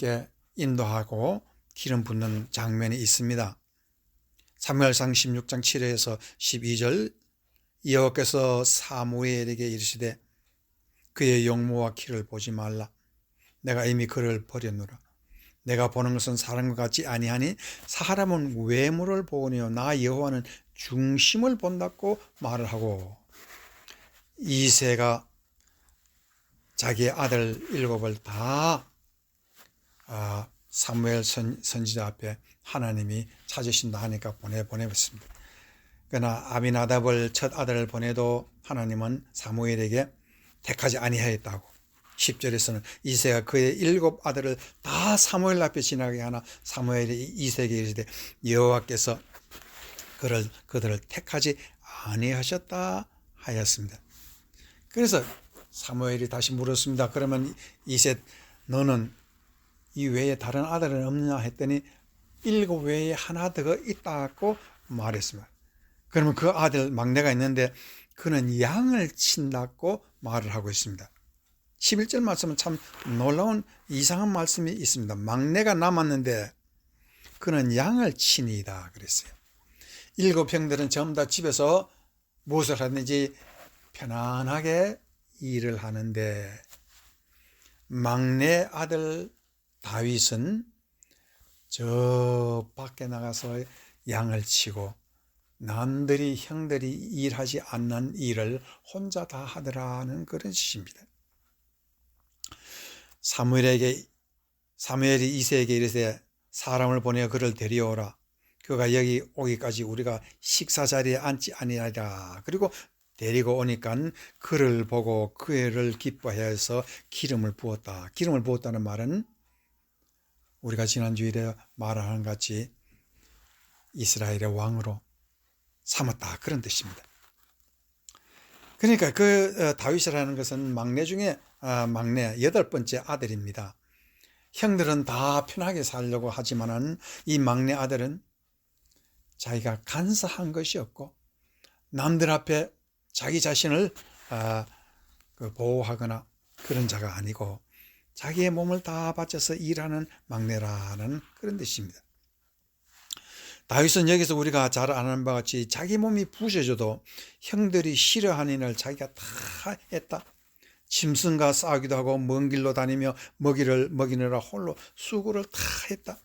함께 인도하고 기름 붓는 장면이 있습니다. 사무엘상 16장 7절에서 12절, 여호와께서 사무엘에게 이르시되 그의 용모와 키를 보지 말라. 내가 이미 그를 버렸노라. 내가 보는 것은 사람과 같지 아니하니 사람은 외모를 보거니와 나 여호와는 중심을 본다고 말을 하고, 이새가 자기의 아들 7을 다 사무엘 선지자 앞에 하나님이 찾으신다 하니까 보내봤습니다. 그러나 아비나답을 첫 아들을 보내도 하나님은 사무엘에게 택하지 아니하였다고. 10절에서는 이새가 그의 7 아들을 다 사무엘 앞에 지나게 하나 사무엘이 이새에게 이르되 여호와께서 그들을 택하지 아니하셨다 하였습니다. 그래서 사무엘이 다시 물었습니다. 그러면 이새 너는 이 외에 다른 아들은 없느냐 했더니 7 외에 하나 더 있다고 말했습니다. 그러면 그 아들 막내가 있는데 그는 양을 친다고 말을 하고 있습니다. 11절 말씀은 참 놀라운 이상한 말씀이 있습니다. 막내가 남았는데 그는 양을 치니이다 그랬어요. 7 형들은 전부 다 집에서 무엇을 하든지 편안하게 일을 하는데 막내 아들 다윗은 저 밖에 나가서 양을 치고 남들이 형들이 일하지 않는 일을 혼자 다 하더라는 그런 뜻입니다. 사무엘이 이새에게 이르되 사람을 보내어 그를 데려오라. 그가 여기 오기까지 우리가 식사 자리에 앉지 아니하리라. 그리고 데리고 오니까 그를 보고 그를 기뻐해서 기름을 부었다. 기름을 부었다는 말은 우리가 지난주일에 말한 같이 이스라엘의 왕으로 삼았다 그런 뜻입니다. 그러니까 그 다윗이라는 것은 막내 중에 막내 8번째 아들입니다. 형들은 다 편하게 살려고 하지만은 이 막내 아들은 자기가 간사한 것이 없고 남들 앞에 자기 자신을 보호하거나 그런 자가 아니고 자기의 몸을 다 바쳐서 일하는 막내라는 그런 뜻입니다. 다윗은 여기서 우리가 잘 아는 바와 같이 자기 몸이 부셔져도 형들이 싫어하는 일을 자기가 다 했다. 짐승과 싸우기도 하고 먼 길로 다니며 먹이느라 홀로 수고를 다 했다.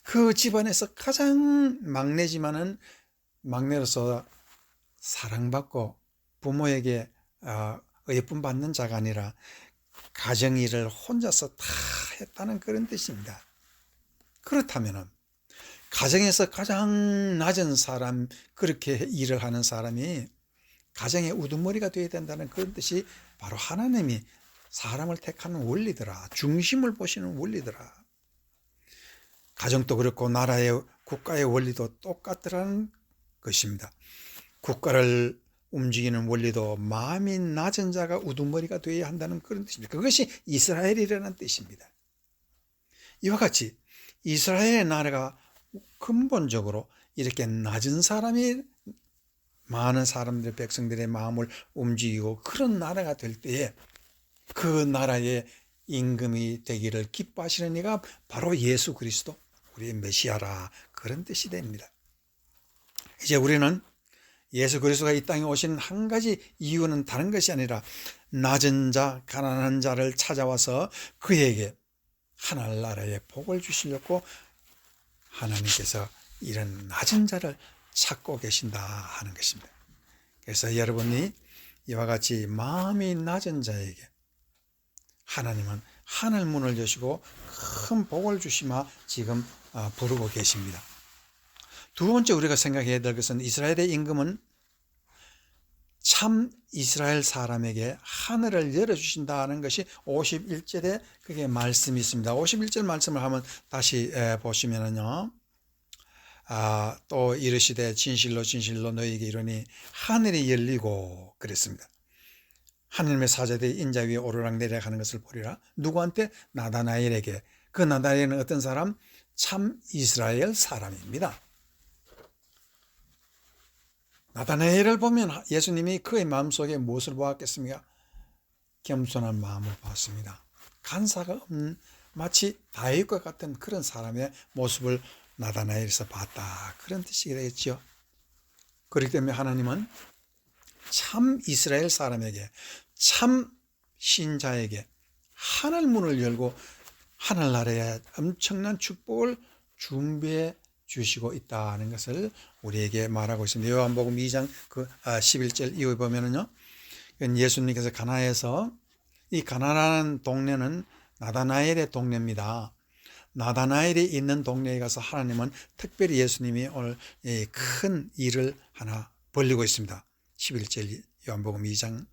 그 집안에서 가장 막내지만은 막내로서 사랑받고 부모에게 예쁨 받는 자가 아니라 가정일을 혼자서 다 했다는 그런 뜻입니다. 그렇다면은 가정에서 가장 낮은 사람, 그렇게 일을 하는 사람이 가정의 우두머리가 되어야 된다는 그런 뜻이 바로 하나님이 사람을 택하는 원리더라. 중심을 보시는 원리더라. 가정도 그렇고 나라의 국가의 원리도 똑같더라는 것입니다. 국가를 움직이는 원리도 마음이 낮은 자가 우두머리가 되어야 한다는 그런 뜻입니다. 그것이 이스라엘이라는 뜻입니다. 이와 같이 이스라엘의 나라가 근본적으로 이렇게 낮은 사람이 많은 사람들, 백성들의 마음을 움직이고 그런 나라가 될 때에 그 나라의 임금이 되기를 기뻐하시는 이가 바로 예수 그리스도, 우리의 메시아라 그런 뜻이 됩니다. 이제 우리는 예수 그리스도가 이 땅에 오신 한 가지 이유는 다른 것이 아니라 낮은 자, 가난한 자를 찾아와서 그에게 하늘나라의 복을 주시려고 하나님께서 이런 낮은 자를 찾고 계신다 하는 것입니다. 그래서 여러분이 이와 같이 마음이 낮은 자에게 하나님은 하늘 문을 여시고 큰 복을 주시마 지금 부르고 계십니다. 두 번째 우리가 생각해야 될 것은 이스라엘의 임금은 참 이스라엘 사람에게 하늘을 열어주신다는 것이 51절에 그게 말씀이 있습니다. 51절 말씀을 한번 다시 보시면은요. 또 이르시되 진실로 진실로 너희에게 이르니 하늘이 열리고 그랬습니다. 하나님의 사자들이 인자 위에 오르락내리락 하는 것을 보리라. 누구한테? 나다나엘에게. 그 나다나엘은 어떤 사람? 참 이스라엘 사람입니다. 나다나엘을 보면 예수님이 그의 마음속에 무엇을 보았겠습니까? 겸손한 마음을 보았습니다. 간사가 없는 마치 다윗과 같은 그런 사람의 모습을 나다나엘에서 봤다. 그런 뜻이 되겠죠. 그렇기 때문에 하나님은 참 이스라엘 사람에게, 참 신자에게 하늘문을 열고 하늘나라에 엄청난 축복을 준비해 주시고 있다는 것을 우리에게 말하고 있습니다. 요한복음 2장 11절 이후에 보면은요, 예수님께서 가나에서, 이 가나라는 동네는 나다나엘의 동네입니다. 나다나엘이 있는 동네에 가서 하나님은 특별히 예수님이 오늘 큰 일을 하나 벌리고 있습니다. 11절 요한복음 2장.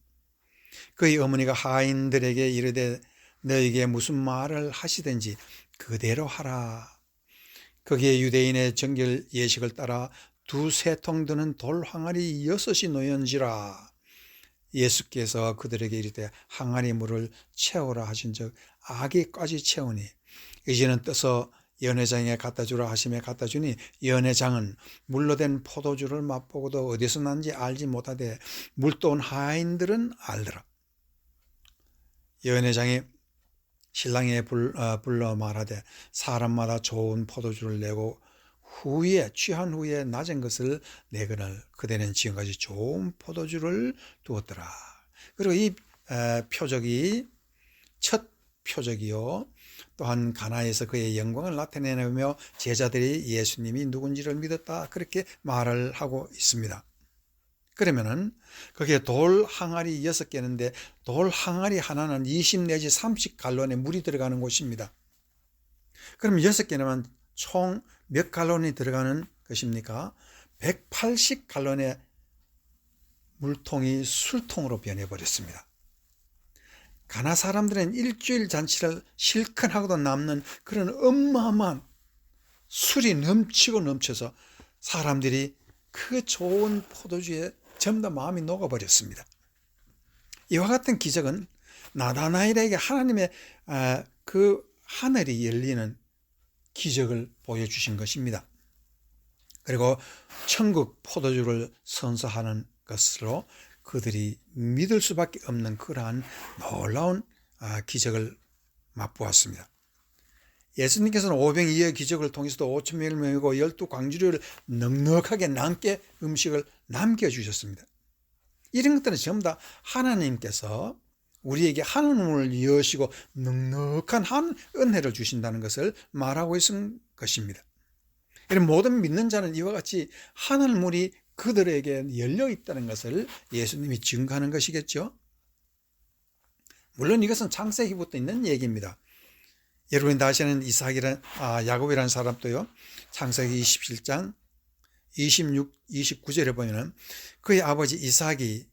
그의 어머니가 하인들에게 이르되 너에게 무슨 말을 하시든지 그대로 하라. 거기에 유대인의 정결 예식을 따라 2-3통 드는 돌 항아리 6이 놓였는지라. 예수께서 그들에게 이르되 항아리 물을 채우라 하신즉 아기까지 채우니 이제는 떠서 연회장에 갖다 주라 하심에 갖다 주니 연회장은 물로 된 포도주를 맛보고도 어디서 난지 알지 못하되 물도 온 하인들은 알더라. 연회장이 신랑에 불러 말하되 사람마다 좋은 포도주를 내고 후에 취한 후에 낮은 것을 내거늘 그대는 지금까지 좋은 포도주를 두었더라. 그리고 이 표적이 첫 표적이요, 또한 가나에서 그의 영광을 나타내며 제자들이 예수님이 누군지를 믿었다, 그렇게 말을 하고 있습니다. 그러면은 거기에 돌 항아리 6개인데 돌 항아리 하나는 20 내지 30갈론의 물이 들어가는 곳입니다. 그럼 6개면 총 몇 갈론이 들어가는 것입니까? 180갈론의 물통이 술통으로 변해버렸습니다. 가나 사람들은 일주일 잔치를 실컷 하고도 남는 그런 어마어마한 술이 넘치고 넘쳐서 사람들이 그 좋은 포도주에 전부 다 마음이 녹아버렸습니다. 이와 같은 기적은 나다나엘에게 하나님의 그 하늘이 열리는 기적을 보여주신 것입니다. 그리고 천국 포도주를 선사하는 것으로 그들이 믿을 수밖에 없는 그러한 놀라운 기적을 맛보았습니다. 예수님께서는 오병이어의 기적을 통해서도 5,000명을 먹이고 12광주리를 넉넉하게 남게 음식을 남겨주셨습니다. 이런 것들은 전부 다 하나님께서 우리에게 하늘문을 여시고 넉넉한 한 은혜를 주신다는 것을 말하고 있는 것입니다. 이런 모든 믿는 자는 이와 같이 하늘문이 그들에게 열려 있다는 것을 예수님이 증거하는 것이겠죠. 물론 이것은 창세기부터 있는 얘기입니다. 여러분이 다시 아는 야곱이라는 사람도요, 창세기 27장 29절에 보면은 그의 아버지 이삭이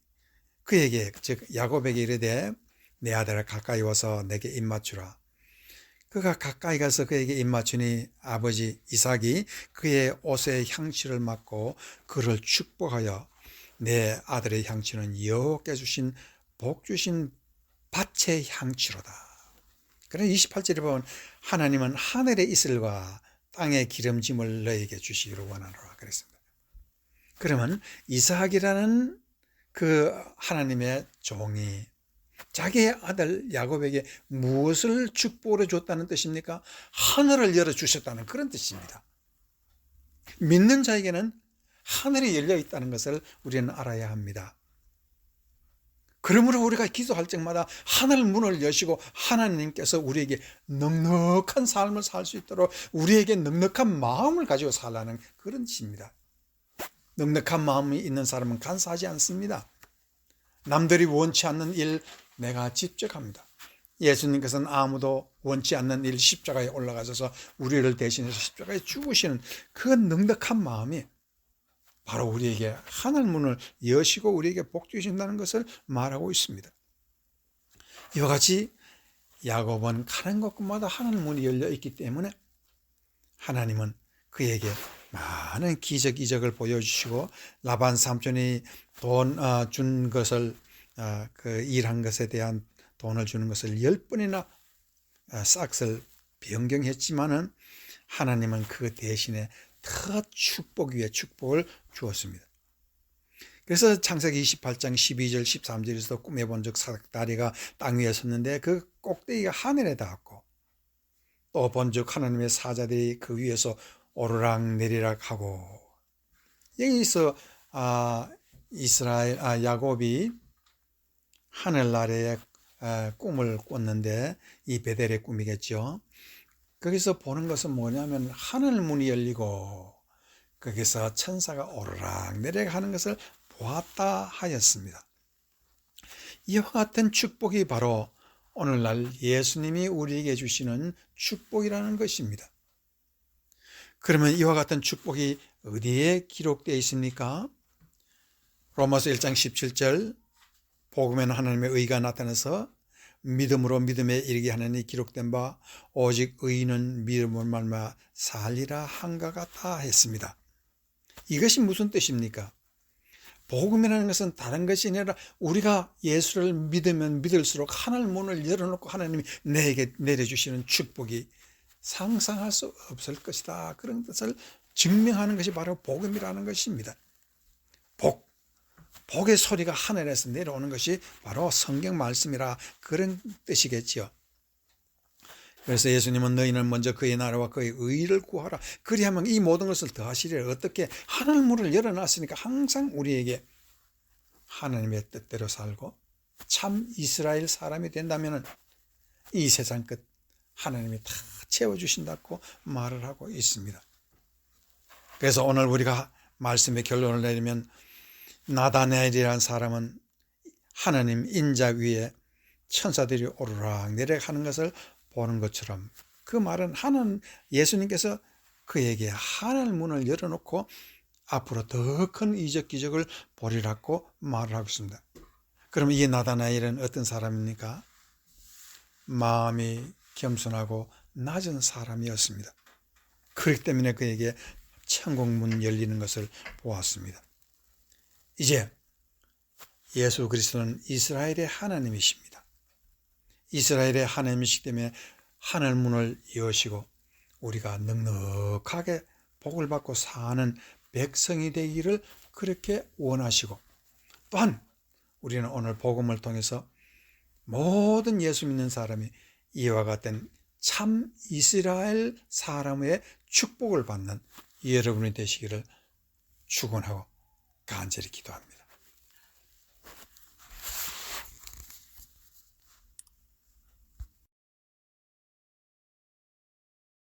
그에게, 즉 야곱에게 이르되 내 아들아 가까이 와서 내게 입맞추라. 그가 가까이 가서 그에게 입맞추니 아버지 이삭이 그의 옷의 향취를 맡고 그를 축복하여 내 아들의 향취는 여호와께 주신 복 주신 밭의 향취로다. 그래서 28절에 보면 하나님은 하늘의 이슬과 땅의 기름짐을 너에게 주시기를 원하노라 그랬습니다. 그러면 이삭이라는 그 하나님의 종이 자기의 아들 야곱에게 무엇을 축복을 줬다는 뜻입니까? 하늘을 열어주셨다는 그런 뜻입니다. 믿는 자에게는 하늘이 열려 있다는 것을 우리는 알아야 합니다. 그러므로 우리가 기도할 적마다 하늘 문을 여시고 하나님께서 우리에게 넉넉한 삶을 살 수 있도록 우리에게 넉넉한 마음을 가지고 살라는 그런 뜻입니다. 넉넉한 마음이 있는 사람은 간사하지 않습니다. 남들이 원치 않는 일 내가 직접 합니다. 예수님께서는 아무도 원치 않는 일 십자가에 올라가셔서 우리를 대신해서 십자가에 죽으시는 그 넉넉한 마음이 바로 우리에게 하늘문을 여시고 우리에게 복 주신다는 것을 말하고 있습니다. 이와 같이 야곱은 가는 곳마다 하늘문이 열려 있기 때문에 하나님은 그에게 많은 기적 이적을 보여주시고 라반 삼촌이 돈 준 것을 그 일한 것에 대한 돈을 주는 것을 10번이나 싹을 변경했지만은 하나님은 그 대신에 더 축복 위에 축복을 주었습니다. 그래서 창세기 28장 12절 13절에서도 꿈에 본 적 사닥다리가 땅 위에 섰는데 그 꼭대기가 하늘에 닿았고 또 본즉 하나님의 사자들이 그 위에서 오르락 내리락 하고, 여기서 야곱이 하늘나라의 꿈을 꿨는데 이 베델의 꿈이겠죠. 거기서 보는 것은 뭐냐면 하늘 문이 열리고 거기서 천사가 오르락 내리락 하는 것을 보았다 하였습니다. 이와 같은 축복이 바로 오늘날 예수님이 우리에게 주시는 축복이라는 것입니다. 그러면 이와 같은 축복이 어디에 기록되어 있습니까? 로마서 1장 17절, 복음에는 하나님의 의가 나타나서 믿음으로 믿음에 이르게 하느니 기록된 바 오직 의인은 믿음으로 말미암아 살리라 한가 같다 했습니다. 이것이 무슨 뜻입니까? 복음이라는 것은 다른 것이 아니라 우리가 예수를 믿으면 믿을수록 하늘 문을 열어놓고 하나님이 내게 내려주시는 축복이 상상할 수 없을 것이다. 그런 뜻을 증명하는 것이 바로 복음이라는 것입니다. 복의 소리가 하늘에서 내려오는 것이 바로 성경 말씀이라 그런 뜻이겠지요. 그래서 예수님은 너희는 먼저 그의 나라와 그의 의를 구하라. 그리하면 이 모든 것을 더하시리라. 어떻게? 하늘 문을 열어놨으니까 항상 우리에게 하나님의 뜻대로 살고 참 이스라엘 사람이 된다면 이 세상 끝 하나님이 다 채워주신다고 말을 하고 있습니다. 그래서 오늘 우리가 말씀의 결론을 내리면 나다나엘이라는 사람은 하나님 인자 위에 천사들이 오르락 내리락 하는 것을 보는 것처럼 그 말은 예수님께서 그에게 하늘 문을 열어놓고 앞으로 더 큰 이적 기적을 보리라고 말을 하고 있습니다. 그러면 이 나다나엘은 어떤 사람입니까? 마음이 겸손하고 낮은 사람이었습니다. 그렇기 때문에 그에게 천국 문 열리는 것을 보았습니다. 이제 예수 그리스도는 이스라엘의 하나님이십니다. 이스라엘의 하나님이시기 때문에 하늘 문을 여시고 우리가 넉넉하게 복을 받고 사는 백성이 되기를 그렇게 원하시고, 또한 우리는 오늘 복음을 통해서 모든 예수 믿는 사람이 이와 같은 참 이스라엘 사람의 축복을 받는 여러분이 되시기를 축원하고 간절히 기도합니다.